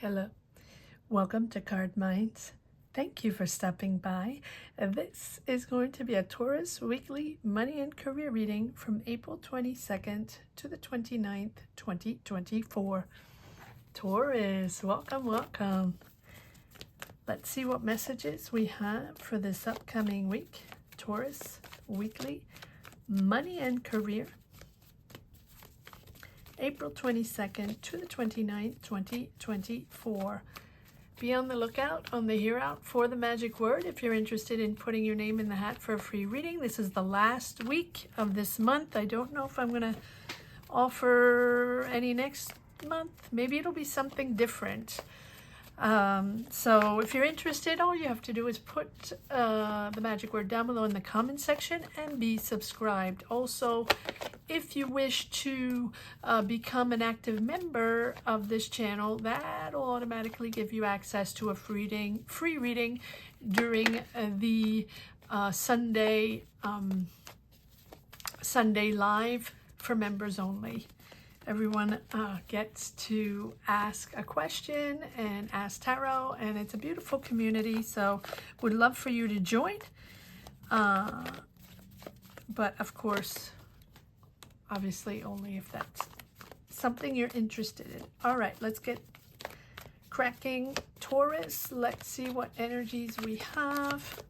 Hello, welcome to Card Minds. Thank you for stopping by. This is going to be a Taurus weekly money and career reading from April 22nd to the 29th, 2024. Taurus, welcome, welcome. Let's see what messages we have for this upcoming week. Taurus weekly money and career. April 22nd to the 29th, 2024. Be on the lookout on the Hear Out for the magic word if you're interested in putting your name in the hat for a free reading. This is the last week of this month. I don't know if I'm going to offer any next month. Maybe it'll be something different. So if you're interested, all you have to do is put the magic word down below in the comment section and be subscribed. Also, if you wish to become an active member of this channel, that'll automatically give you access to a free reading during the Sunday live for members only. Everyone gets to ask a question and ask tarot, and it's a beautiful community, so would love for you to join. But of course, obviously only if that's something you're interested in. All right, let's get cracking. Taurus, let's see what energies we have.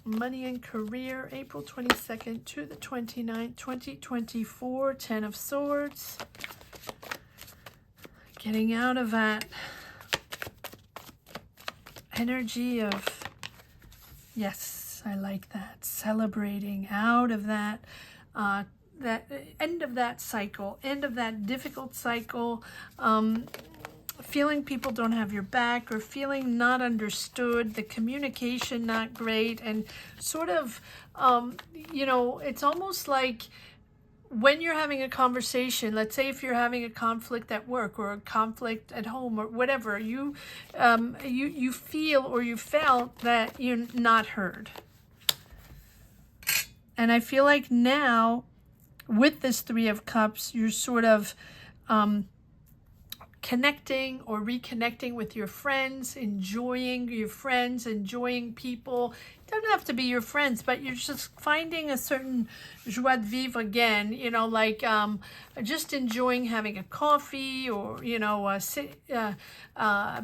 Money and career, April 22nd to the 29th, 2024. 10 of Swords. Getting out of that energy of, yes, I like that. Celebrating out of that, that end of that cycle, end of that difficult cycle. Feeling people don't have your back, or feeling not understood, the communication not great, and sort of, you know, it's almost like when you're having a conversation, let's say if you're having a conflict at work or a conflict at home or whatever, you feel or you felt that you're not heard. And I feel like now with this Three of Cups, you're sort of connecting or reconnecting with your friends, enjoying your friends, enjoying people. It doesn't have to be your friends, but you're just finding a certain joie de vivre again, you know, like just enjoying having a coffee, or, you know,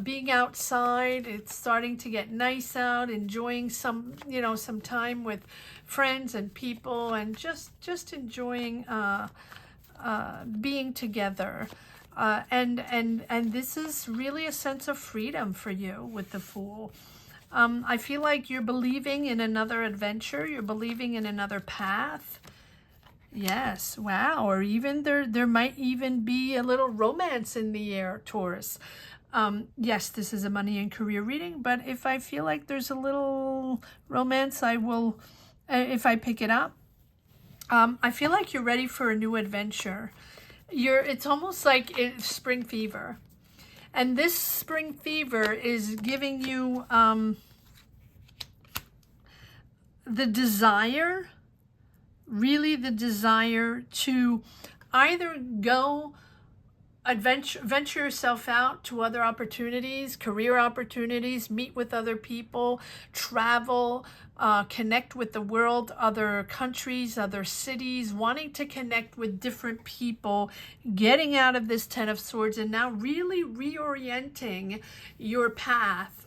being outside. It's starting to get nice out, enjoying some, you know, some time with friends and people, and just enjoying being together. And this is really a sense of freedom for you with the Fool. I feel like you're believing in another adventure. You're believing in another path. Yes, wow. Or even there might even be a little romance in the air, Taurus. Yes, this is a money and career reading, but if I feel like there's a little romance, I will, if I pick it up. I feel like you're ready for a new adventure. It's almost like it's spring fever, and this spring fever is giving you the desire, really the desire to either go venture yourself out to other opportunities, career opportunities, meet with other people, travel, connect with the world, other countries, other cities, wanting to connect with different people, getting out of this Ten of Swords, and now really reorienting your path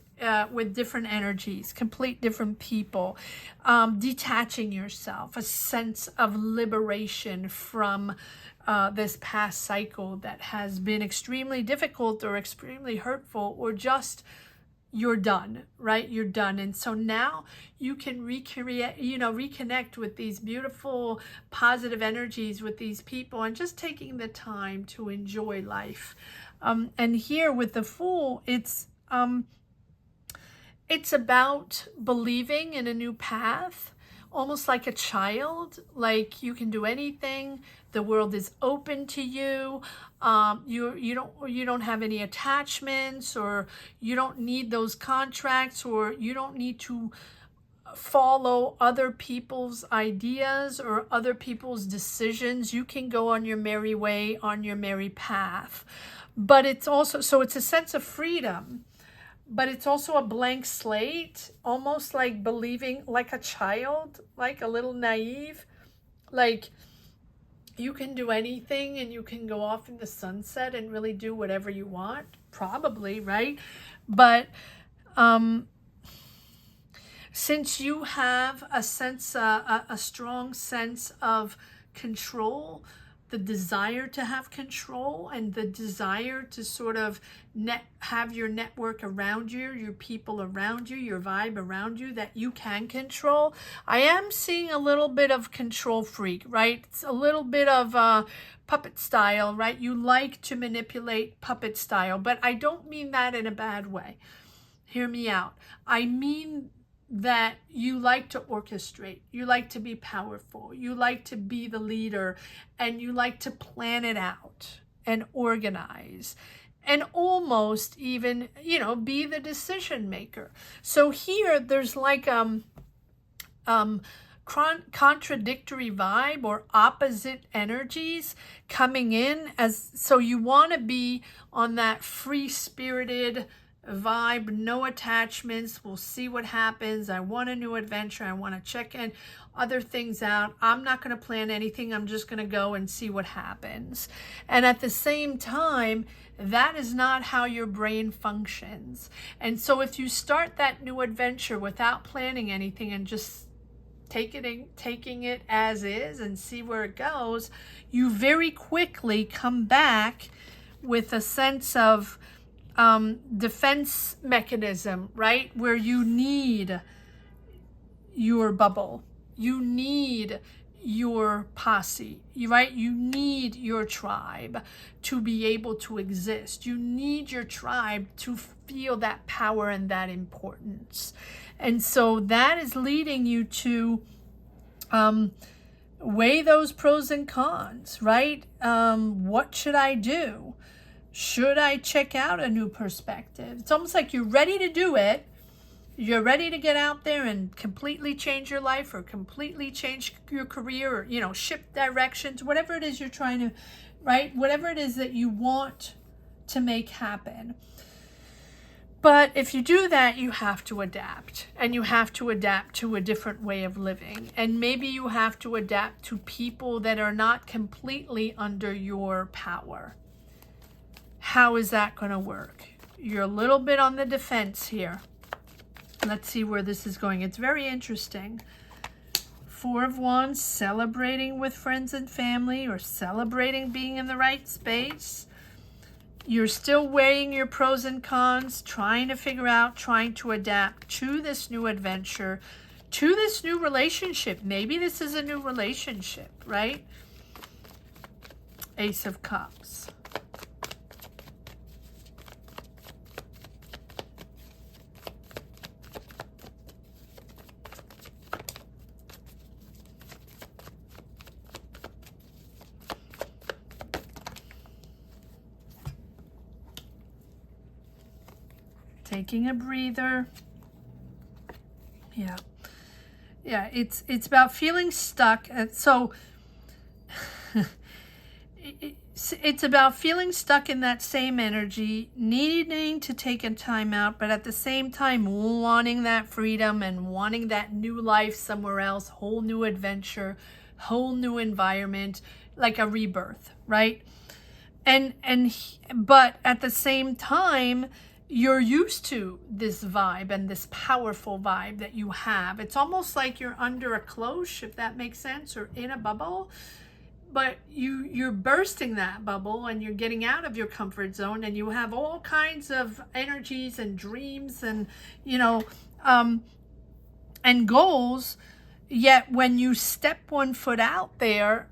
with different energies, complete different people, detaching yourself, a sense of liberation from this past cycle that has been extremely difficult or extremely hurtful, or just you're done, right? You're done. And so now you can reconnect with these beautiful positive energies with these people, and just taking the time to enjoy life. And here with the Fool, it's about believing in a new path, almost like a child, like you can do anything. The world is open to you. You don't have any attachments, or you don't need those contracts, or you don't need to follow other people's ideas or other people's decisions. You can go on your merry way, on your merry path. But it's also, so it's a sense of freedom, but it's also a blank slate, almost like believing like a child, like a little naive, like you can do anything and you can go off in the sunset and really do whatever you want, probably, right? But since you have a sense, a strong sense of control, the desire to have control and the desire to sort of have your network around you, your people around you, your vibe around you that you can control. I am seeing a little bit of control freak, right? It's a little bit of puppet style, right? You like to manipulate puppet style, but I don't mean that in a bad way. Hear me out. I mean that you like to orchestrate, you like to be powerful, you like to be the leader, and you like to plan it out and organize and almost even, you know, be the decision maker. So here there's like contradictory vibe or opposite energies coming in, as so you want to be on that free-spirited vibe, no attachments, we'll see what happens, I want a new adventure, I want to check in other things out, I'm not going to plan anything, I'm just going to go and see what happens. And at the same time, that is not how your brain functions. And so if you start that new adventure without planning anything and just taking it as is and see where it goes, you very quickly come back with a sense of defense mechanism, right? Where you need your bubble, you need your posse, right? You need your tribe to be able to exist. You need your tribe to feel that power and that importance. And so that is leading you to weigh those pros and cons, right? What should I do? Should I check out a new perspective? It's almost like you're ready to do it. You're ready to get out there and completely change your life or completely change your career or, you know, shift directions, whatever it is you're trying to, right? Whatever it is that you want to make happen. But if you do that, you have to adapt, and you have to adapt to a different way of living. And maybe you have to adapt to people that are not completely under your power. How is that going to work? You're a little bit on the defense here. Let's see where this is going. It's very interesting. Four of Wands, celebrating with friends and family or celebrating being in the right space. You're still weighing your pros and cons, trying to figure out, trying to adapt to this new adventure, to this new relationship. Maybe this is a new relationship, right? Ace of Cups. Taking a breather. Yeah, it's about feeling stuck. And so it's about feeling stuck in that same energy, needing to take a time out, but at the same time wanting that freedom and wanting that new life somewhere else, whole new adventure, whole new environment, like a rebirth, right? But at the same time, you're used to this vibe and this powerful vibe that you have. It's almost like you're under a cloche, if that makes sense, or in a bubble, but you're bursting that bubble and you're getting out of your comfort zone, and you have all kinds of energies and dreams and, you know, and goals. Yet when you step one foot out there,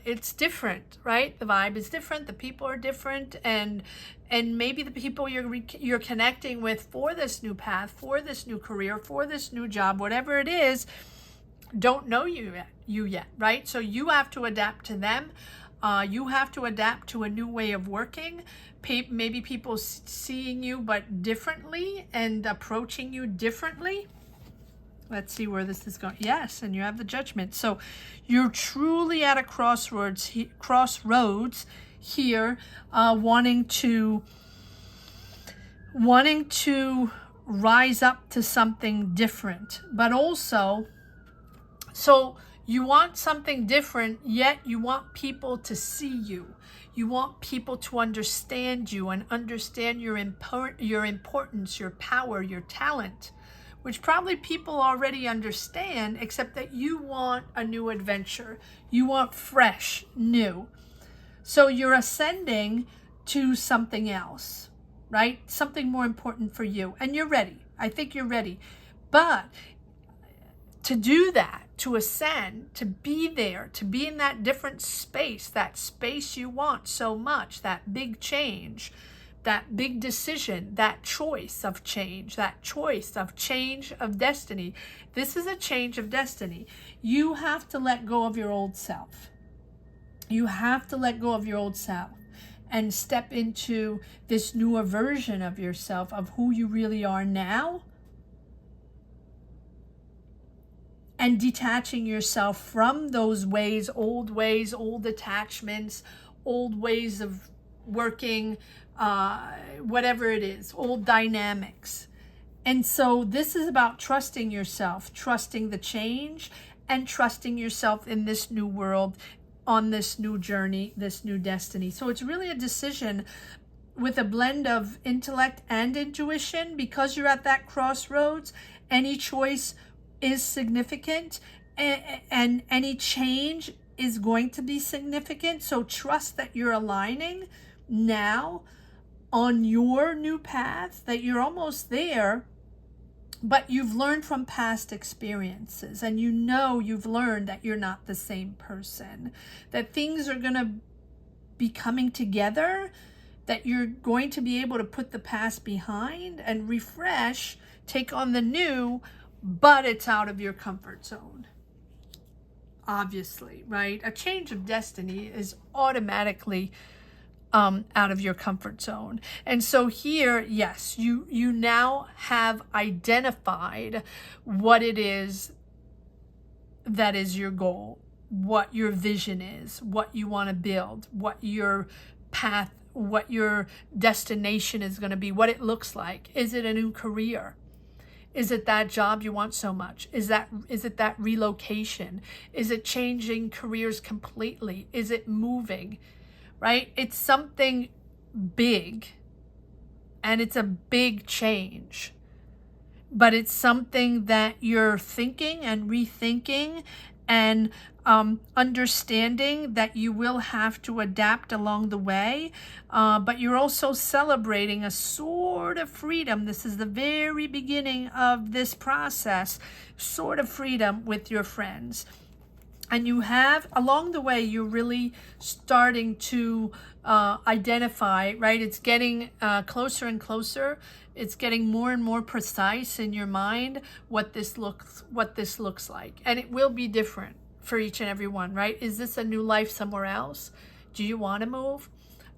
it's different, right? The vibe is different, the people are different, and maybe the people you're connecting with for this new path, for this new career, for this new job, whatever it is, don't know you yet, right? So you have to adapt to them. You have to adapt to a new way of working. Maybe people seeing you but differently and approaching you differently. Let's see where this is going. Yes, and you have the Judgment. So you're truly at a crossroads here, wanting to rise up to something different. But also, so you want something different, yet you want people to see you. You want people to understand you and understand your importance, your power, your talent, which probably people already understand, except that you want a new adventure. You want fresh, new. So you're ascending to something else, right? Something more important for you. And you're ready. I think you're ready. But to do that, to ascend, to be there, to be in that different space, that space you want so much, that big change, that big decision, that choice of change, of destiny. This is a change of destiny. You have to let go of your old self. You have to let go of your old self and step into this newer version of yourself, of who you really are now, and detaching yourself from those ways, old attachments, old ways of working, whatever it is, old dynamics. And so this is about trusting yourself, trusting the change, and trusting yourself in this new world, on this new journey, this new destiny. So it's really a decision with a blend of intellect and intuition. Because you're at that crossroads, any choice is significant, and any change is going to be significant. So trust that you're aligning now on your new path, that you're almost there, but you've learned from past experiences, and you've learned that you're not the same person, that things are going to be coming together, that you're going to be able to put the past behind and refresh, take on the new, but it's out of your comfort zone. Obviously, right? A change of destiny is automatically out of your comfort zone. And so here, yes, you now have identified what it is that is your goal, what your vision is, what you want to build, what your path, what your destination is going to be, what it looks like. Is it a new career? Is it that job you want so much? Is it that relocation? Is it changing careers completely? Is it moving? Right? It's something big, and it's a big change, but it's something that you're thinking and rethinking and understanding that you will have to adapt along the way, but you're also celebrating a sort of freedom. This is the very beginning of this process, sort of freedom with your friends. And you have, along the way, you're really starting to identify, right? It's getting closer and closer. It's getting more and more precise in your mind what this looks like. And it will be different for each and every one, right? Is this a new life somewhere else? Do you want to move?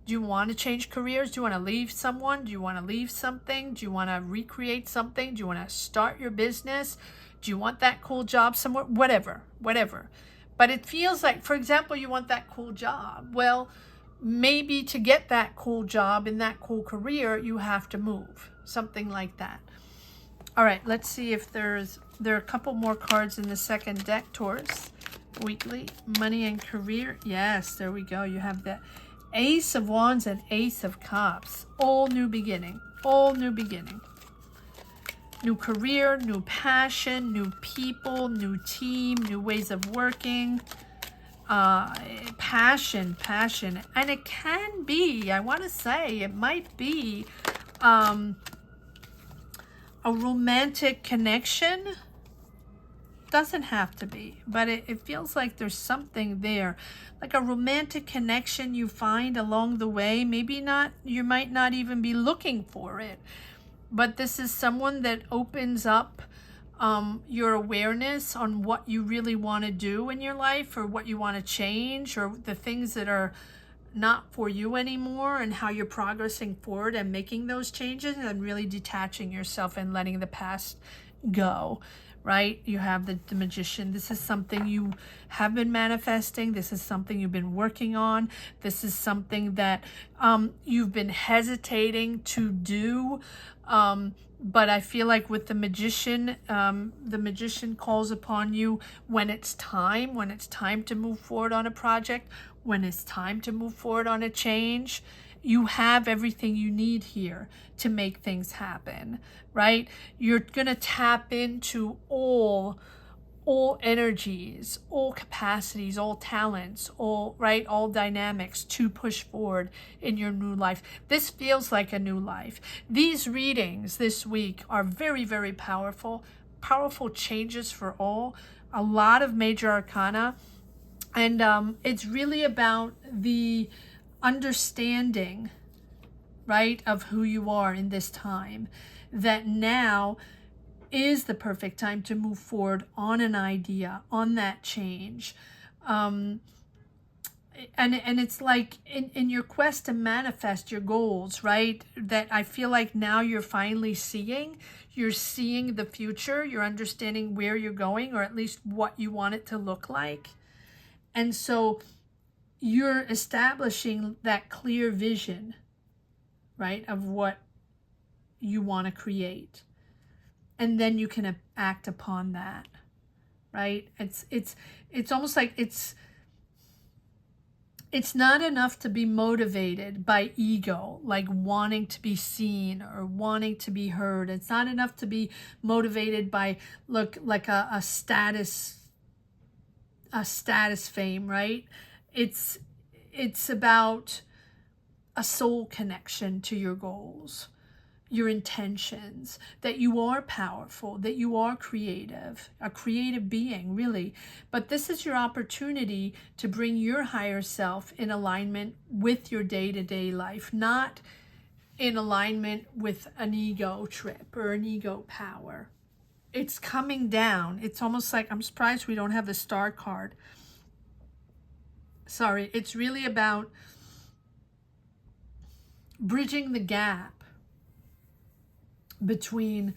Do you want to change careers? Do you want to leave someone? Do you want to leave something? Do you want to recreate something? Do you want to start your business? Do you want that cool job somewhere? Whatever. But it feels like, for example, you want that cool job. Well, maybe to get that cool job in that cool career, you have to move. Something like that. All right, let's see if there are a couple more cards in the second deck, Taurus. Weekly, money and career. Yes, there we go. You have the Ace of Wands and Ace of Cups. All new beginning. All new beginning. New career, new passion, new people, new team, new ways of working. Passion. And it can be, I want to say, it might be a romantic connection. Doesn't have to be, but it feels like there's something there, like a romantic connection you find along the way. Maybe not, you might not even be looking for it, but this is someone that opens up your awareness on what you really want to do in your life, or what you want to change, or the things that are not for you anymore, and how you're progressing forward and making those changes and really detaching yourself and letting the past go. right? You have the Magician. This is something you have been manifesting. This is something you've been working on. This is something that you've been hesitating to do. But I feel like with the Magician calls upon you when it's time to move forward on a project, when it's time to move forward on a change. You have everything you need here to make things happen, right? You're going to tap into all energies, all capacities, all talents, all dynamics to push forward in your new life. This feels like a new life. These readings this week are very, very powerful changes for all, a lot of major arcana. And it's really about the understanding, right, of who you are in this time, that now is the perfect time to move forward on an idea, on that change. And it's like in your quest to manifest your goals, right, that I feel like now you're finally seeing the future, you're understanding where you're going, or at least what you want it to look like. And so you're establishing that clear vision, right, of what you want to create. And then you can act upon that, right? It's almost like it's not enough to be motivated by ego, like wanting to be seen or wanting to be heard. It's not enough to be motivated by like a status fame, right? It's about a soul connection to your goals, your intentions, that you are powerful, that you are creative, a creative being, really. But this is your opportunity to bring your higher self in alignment with your day-to-day life, not in alignment with an ego trip or an ego power. It's coming down. It's almost like, I'm surprised we don't have the star card. Sorry, it's really about bridging the gap between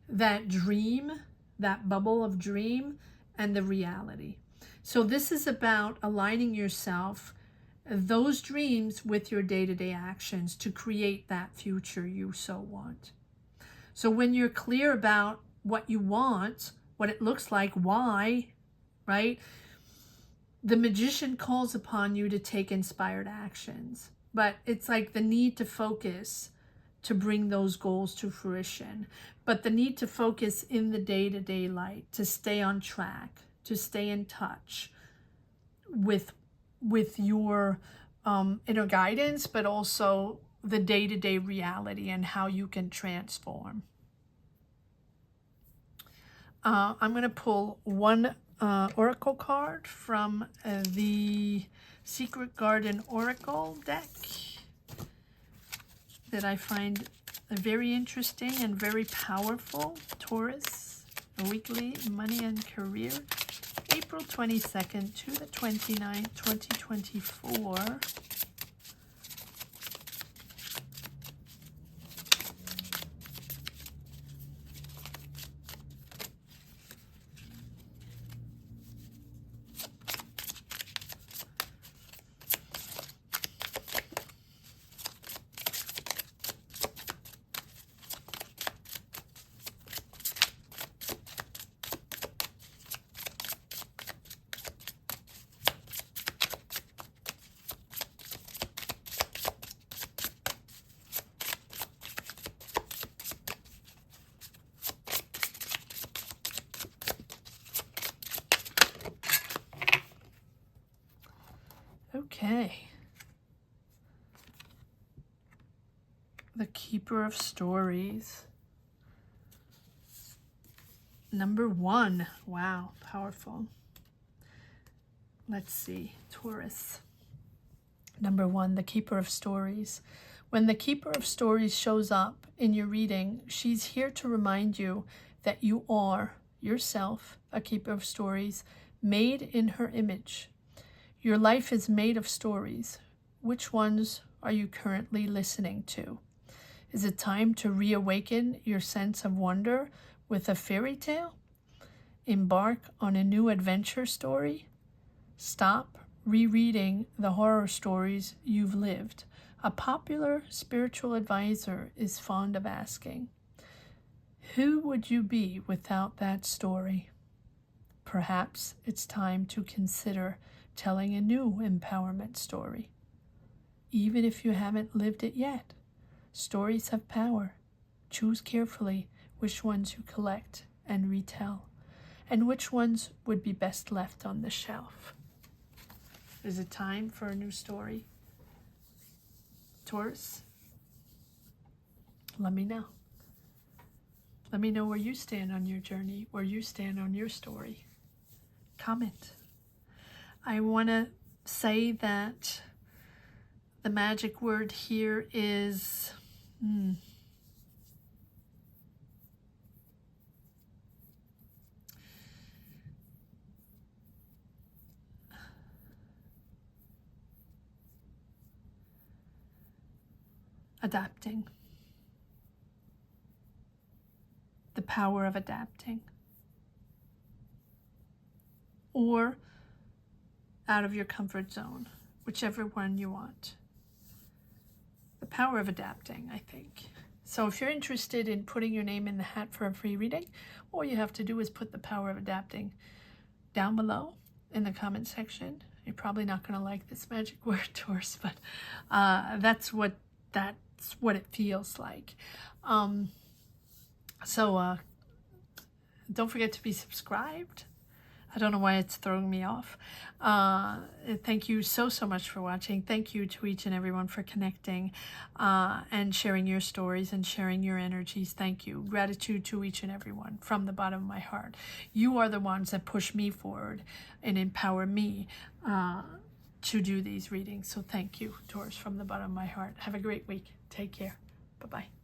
that dream, that bubble of dream, and the reality. So this is about aligning yourself, those dreams, with your day-to-day actions to create that future you so want. So when you're clear about what you want, what it looks like, why, right? The Magician calls upon you to take inspired actions, but it's like the need to focus to bring those goals to fruition, but the need to focus in the day-to-day light, to stay on track, to stay in touch with your inner guidance, but also the day-to-day reality and how you can transform. I'm going to pull one oracle card from the Secret Garden Oracle deck that I find very interesting and very powerful. Taurus, weekly money and career, April 22nd to the 29th, 2024. Okay. The Keeper of Stories. Number 1. Wow, powerful. Let's see. Taurus. Number 1, the Keeper of Stories. When the Keeper of Stories shows up in your reading, she's here to remind you that you are yourself a keeper of stories, made in her image. Your life is made of stories. Which ones are you currently listening to? Is it time to reawaken your sense of wonder with a fairy tale? embark on a new adventure story? Stop rereading the horror stories you've lived. A popular spiritual advisor is fond of asking, who would you be without that story? Perhaps it's time to consider telling a new empowerment story. Even if you haven't lived it yet, stories have power. Choose carefully which ones you collect and retell, and which ones would be best left on the shelf. Is it time for a new story? Taurus, let me know. Let me know where you stand on your journey, where you stand on your story. Comment. I want to say that the magic word here is adapting. The power of adapting. Or out of your comfort zone, whichever one you want. The power of adapting, I think. So if you're interested in putting your name in the hat for a free reading, all you have to do is put the power of adapting down below in the comment section. You're probably not going to like this magic word, Taurus, but that's what it feels like. So don't forget to be subscribed. I don't know why it's throwing me off. Thank you so much for watching. Thank you to each and everyone for connecting and sharing your stories and sharing your energies. Thank you. Gratitude to each and everyone from the bottom of my heart. You are the ones that push me forward and empower me to do these readings. So thank you, Taurus, from the bottom of my heart. Have a great week. Take care. Bye-bye.